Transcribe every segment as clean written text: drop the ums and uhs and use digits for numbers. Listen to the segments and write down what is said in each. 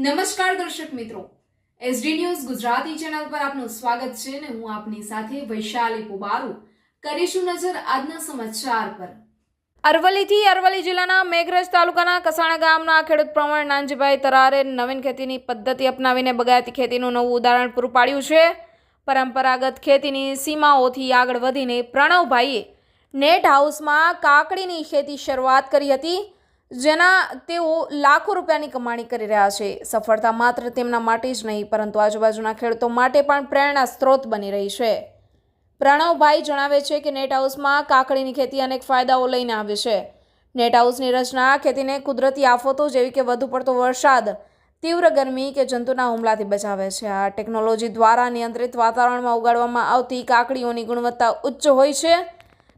નમસ્કાર દર્શક મિત્રો, એસડી ન્યૂઝ ગુજરાતી ચેનલ પર આપનું સ્વાગત છે ને હું આપની સાથે વૈશાલી પુબારુ કરીશું નજર આજના સમાચાર પર। અરવલ્લી જિલ્લાના મેઘરજ તાલુકાના કસાણા ગામના ખેડૂત પ્રવીણ નાનજીભાઈ તરારે નવીન ખેતીની પદ્ધતિ અપનાવીને બગાયતી ખેતીનું નવું ઉદાહરણ પૂરું પાડ્યું છે। પરંપરાગત ખેતીની સીમાઓથી આગળ વધીને પ્રણવભાઈએ નેટ હાઉસમાં કાકડીની ખેતી શરૂઆત કરી હતી, જેના તેઓ લાખો રૂપિયાની કમાણી કરી રહ્યા છે। સફળતા માત્ર તેમના માટે જ નહીં પરંતુ આજુબાજુના ખેડૂતો માટે પણ પ્રેરણા સ્ત્રોત બની રહી છે। પ્રણવભાઈ જણાવે છે કે નેટ હાઉસમાં કાકડીની ખેતી અનેક ફાયદાઓ લઈને આવે છે। નેટ હાઉસની રચના ખેતીને કુદરતી આફતો જેવી કે વધુ પડતો વરસાદ, તીવ્ર ગરમી કે જંતુના હુમલાથી બચાવે છે। આ ટેકનોલોજી દ્વારા નિયંત્રિત વાતાવરણમાં ઉગાડવામાં આવતી કાકડીઓની ગુણવત્તા ઉચ્ચ હોય છે,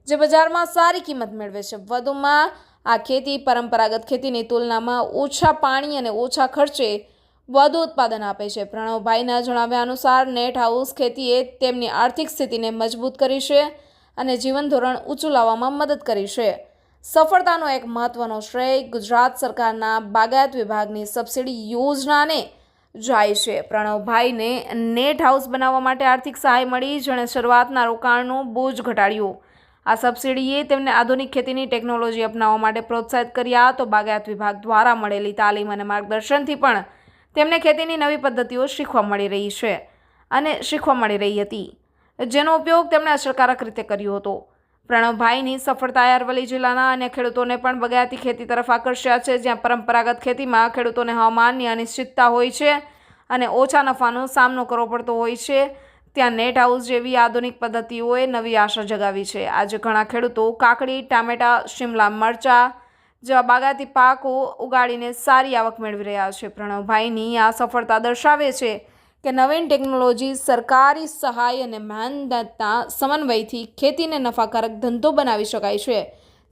જે બજારમાં સારી કિંમત મેળવે છે। વધુમાં આ ખેતી પરંપરાગત ખેતીની તુલનામાં ઓછા પાણી અને ઓછા ખર્ચે વધુ ઉત્પાદન આપે છે। પ્રણવભાઈના જણાવ્યા અનુસાર નેટ હાઉસ ખેતીએ તેમની આર્થિક સ્થિતિને મજબૂત કરી છે અને જીવન ધોરણ ઊંચું લાવવામાં મદદ કરી છે। સફળતાનો એક મહત્વનો શ્રેય ગુજરાત સરકારના બાગાયત વિભાગની સબસિડી યોજનાને જાય છે। પ્રણવભાઈને નેટ હાઉસ બનાવવા માટે આર્થિક સહાય મળી, જેણે શરૂઆતના રોકાણનું બોજ ઘટાડ્યું। આ સબસિડીએ તેમને આધુનિક ખેતીની ટેકનોલોજી અપનાવવા માટે પ્રોત્સાહિત કર્યા, તો બાગાયત વિભાગ દ્વારા મળેલી તાલીમ અને માર્ગદર્શનથી પણ તેમને ખેતીની નવી પદ્ધતિઓ શીખવા મળી રહી હતી, જેનો ઉપયોગ તેમણે અસરકારક રીતે કર્યો હતો। પ્રણવભાઈની સફળતાએ અરવલ્લી જિલ્લાના અન્ય ખેડૂતોને પણ બગાયતી ખેતી તરફ આકર્ષ્યા છે, જ્યાં પરંપરાગત ખેતીમાં ખેડૂતોને હવામાનની અનિશ્ચિતતા હોય છે અને ઓછા નફાનો સામનો કરવો પડતો હોય છે, ત્યાં નેટ હાઉસ જેવી આધુનિક પદ્ધતિઓએ નવી આશા જગાવી છે। આજે ઘણા ખેડૂતો કાકડી, ટામેટા, શિમલા મરચાં જેવા બાગાયતી પાકો ઉગાડીને સારી આવક મેળવી રહ્યા છે। પ્રણવભાઈની આ સફળતા દર્શાવે છે કે નવીન ટેકનોલોજી, સરકારી સહાય અને મહેનતના સમન્વયથી ખેતીને નફાકારક ધંધો બનાવી શકાય છે।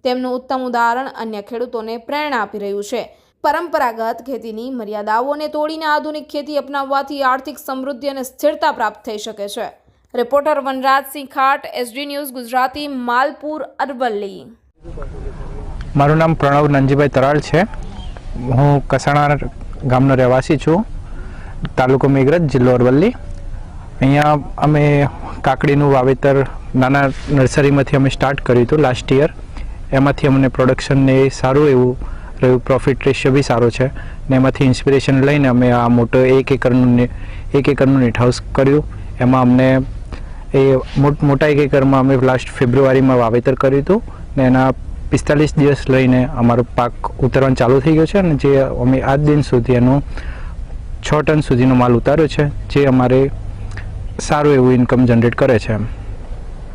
તેમનું ઉત્તમ ઉદાહરણ અન્ય ખેડૂતોને પ્રેરણા આપી રહ્યું છે। પરંપરાગત ખેતીની મર્યાદાઓને તોડીને આધુનિક ખેતી અપનાવવાથી આર્થિક સમૃદ્ધિ અને સ્થિરતા પ્રાપ્ત થઈ શકે છે। Reporter Vanrajsinh Khat, SD news Gujarati, Malpur, Aravalli. મારું નામ પ્રણવ નાનજીભાઈ તરાળ છે। હું કસાણા ગામનો રહેવાસી છું, તાલુકો મેઘરજ, જિલ્લો અરવલ્લી। અહીંયા અમે કાકડીનું વાવેતર નાના નર્સરીમાંથી અમે સ્ટાર્ટ કર્યું હતું લાસ્ટ યર। એમાંથી અમને પ્રોડક્શનને સારું એવું રહ્યું, પ્રોફિટ રેશિયો બી સારો છે ને એમાંથી ઇન્સ્પિરેશન લઈને અમે આ મોટો એક એકરનું નેટ હાઉસ કર્યું। એમાં અમને મોટા એક એકરમાં અમે લાસ્ટ ફેબ્રુઆરીમાં વાવેતર કર્યું હતું ને એના 45 દિવસ લઈને અમારો પાક ઉતરવાનું ચાલુ થઈ ગયો છે અને જે અમે આજ દિન સુધી એનો 6 ટન સુધીનો માલ ઉતાર્યો છે, જે અમારે સારું એવું ઇન્કમ જનરેટ કરે છે।